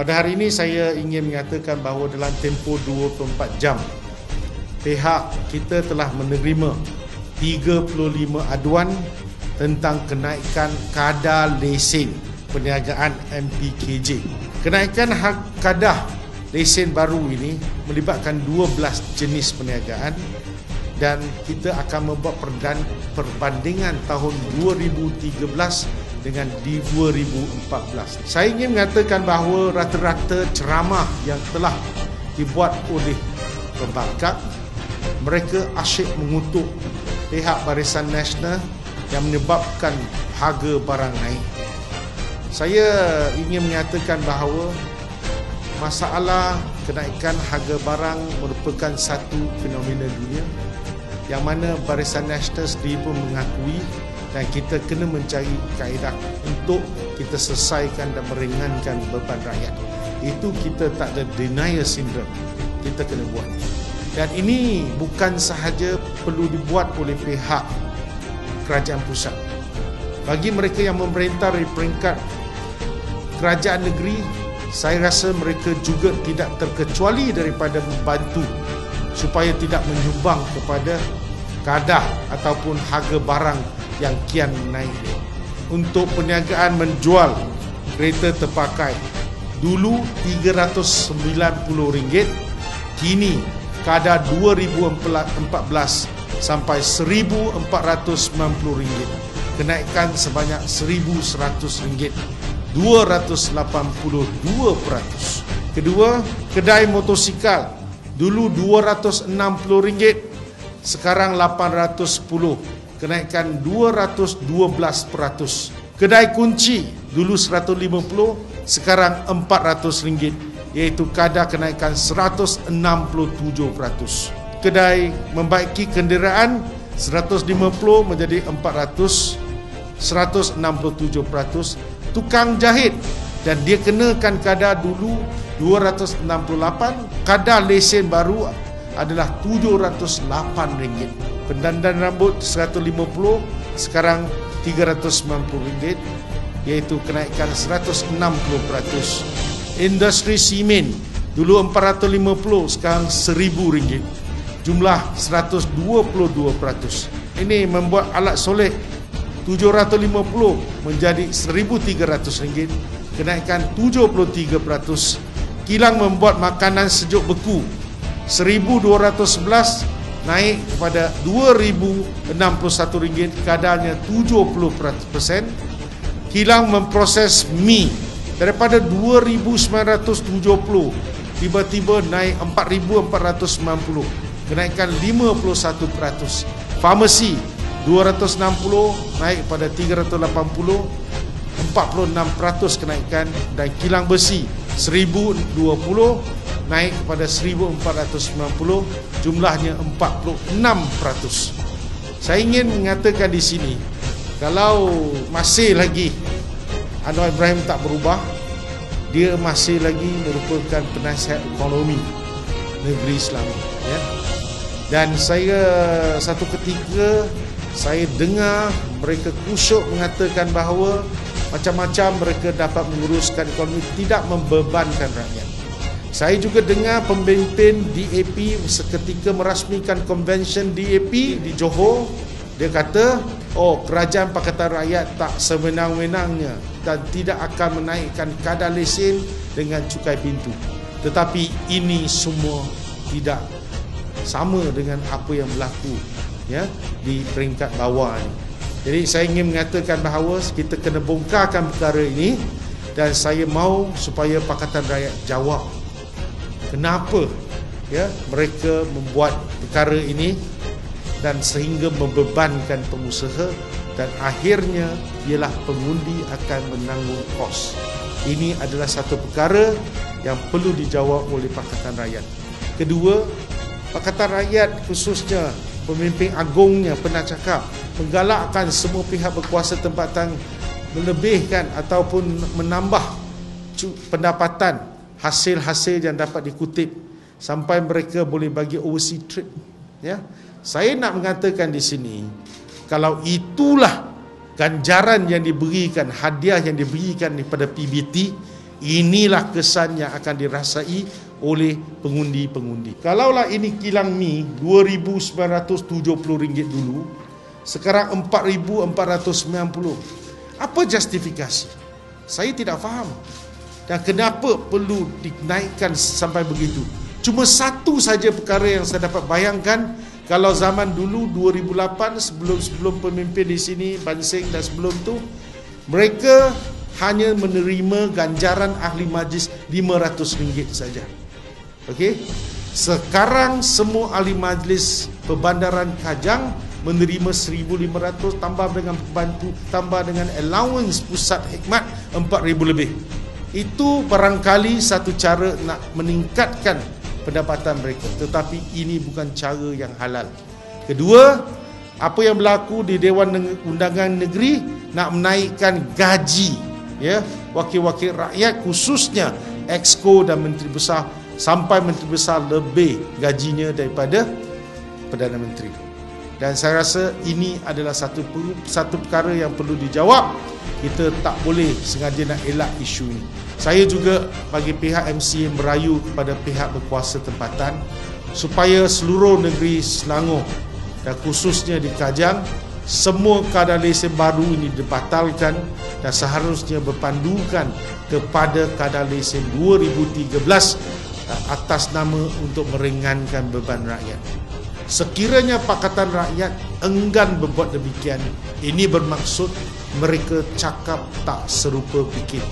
Pada hari ini saya ingin menyatakan bahawa dalam tempoh 24 jam pihak kita telah menerima 35 aduan tentang kenaikan kadar lesen perniagaan MPKJ. Kenaikan kadar lesen baru ini melibatkan 12 jenis perniagaan dan kita akan membuat perbandingan tahun 2013 dengan di 2014. Saya ingin mengatakan bahawa rata-rata ceramah yang telah dibuat oleh pembangkang, mereka asyik mengutuk pihak Barisan Nasional yang menyebabkan harga barang naik. Saya ingin menyatakan bahawa masalah kenaikan harga barang merupakan satu fenomena dunia yang mana Barisan Nasional sendiri pun mengakui, dan kita kena mencari kaedah untuk kita selesaikan dan meringankan beban rakyat. Itu kita tak ada denial syndrome, kita kena buat. Dan ini bukan sahaja perlu dibuat oleh pihak kerajaan pusat. Bagi mereka yang memerintah dari peringkat kerajaan negeri, saya rasa mereka juga tidak terkecuali daripada membantu supaya tidak menyumbang kepada kadar ataupun harga barang yang kian naik. Untuk perniagaan menjual kereta terpakai, dulu RM390, kini kadar 2014 sampai RM1,490, kenaikan sebanyak RM1,100, 282%. Kedua, kedai motosikal, dulu RM260, sekarang RM810, kenaikan 212%. Kedai kunci dulu RM150, sekarang RM400, iaitu kadar kenaikan 167%. Kedai membaiki kenderaan 150 menjadi 400, 167%. Tukang jahit, dan dia kenakan kadar dulu 268, kadar lesen baru adalah RM708. Pendandan rambut 150, sekarang RM390, iaitu kenaikan 160%. Industri simen dulu RM450, sekarang RM1000, jumlah 122%. Ini membuat alat soleh 750 menjadi RM1,300, kenaikan 73%. Kilang membuat makanan sejuk beku 1,211 naik kepada RM2,061, kadarnya 70%. Kilang memproses mi daripada 2,970 tiba-tiba naik 4,490, kenaikan 51%. Farmasi 260 naik pada 380, 46% kenaikan. Dan kilang besi 1,020 naik kepada 1,490, jumlahnya 46%. Saya ingin mengatakan di sini, kalau masih lagi Anwar Ibrahim tak berubah, dia masih lagi merupakan penasihat ekonomi negeri Islam, ya. Dan saya satu ketika saya dengar mereka kusyuk mengatakan bahawa macam-macam mereka dapat menguruskan ekonomi, tidak membebankan rakyat. Saya juga dengar pemimpin DAP seketika merasmikan konvensyen DAP di Johor. Dia kata, kerajaan Pakatan Rakyat tak sewenang-wenangnya dan tidak akan menaikkan kadar lesen dengan cukai pintu. Tetapi ini semua tidak sama dengan apa yang berlaku, ya, di peringkat bawah ini. Jadi saya ingin mengatakan bahawa kita kena bongkarkan perkara ini, dan saya mahu supaya Pakatan Rakyat jawab kenapa, ya, mereka membuat perkara ini dan sehingga membebankan pengusaha, dan akhirnya ialah pengundi akan menanggung kos. Ini adalah satu perkara yang perlu dijawab oleh Pakatan Rakyat. Kedua, Pakatan Rakyat khususnya pemimpin agungnya pernah cakap menggalakkan semua pihak berkuasa tempatan melebihkan ataupun menambah pendapatan hasil-hasil yang dapat dikutip sampai mereka boleh bagi overseas trip, ya. Saya nak mengatakan di sini, kalau itulah ganjaran yang diberikan, hadiah yang diberikan kepada PBT, Inilah kesan yang akan dirasai oleh pengundi-pengundi. Kalaulah ini kilang mi RM2,970 dulu, sekarang RM4,490. Apa justifikasi? Saya tidak faham. Dan kenapa perlu dinaikkan sampai begitu? Cuma satu saja perkara yang saya dapat bayangkan. Kalau zaman dulu 2008, sebelum pemimpin di sini Ban Seng dan sebelum tu, mereka hanya menerima ganjaran ahli majlis RM500 saja. Okey. Sekarang semua ahli majlis Perbandaran Kajang menerima RM1,500 tambah dengan pembantu, tambah dengan allowance pusat hikmat RM4,000 lebih. Itu barangkali satu cara nak meningkatkan pendapatan mereka, tetapi ini bukan cara yang halal. Kedua, apa yang berlaku di Dewan Undangan Negeri nak menaikkan gaji, ya, wakil-wakil rakyat, khususnya Exco dan Menteri Besar, sampai Menteri Besar lebih gajinya daripada Perdana Menteri. Dan saya rasa ini adalah satu perkara yang perlu dijawab. Kita tak boleh sengaja nak elak isu ini. Saya juga bagi pihak MCA merayu kepada pihak berkuasa tempatan supaya seluruh negeri Selangor dan khususnya di Kajang, semua kadar lesen baru ini dibatalkan dan seharusnya berpandukan kepada kadar lesen 2013 atas nama untuk meringankan beban rakyat. Sekiranya Pakatan Rakyat enggan berbuat demikian, ini bermaksud mereka cakap tak serupa fikir.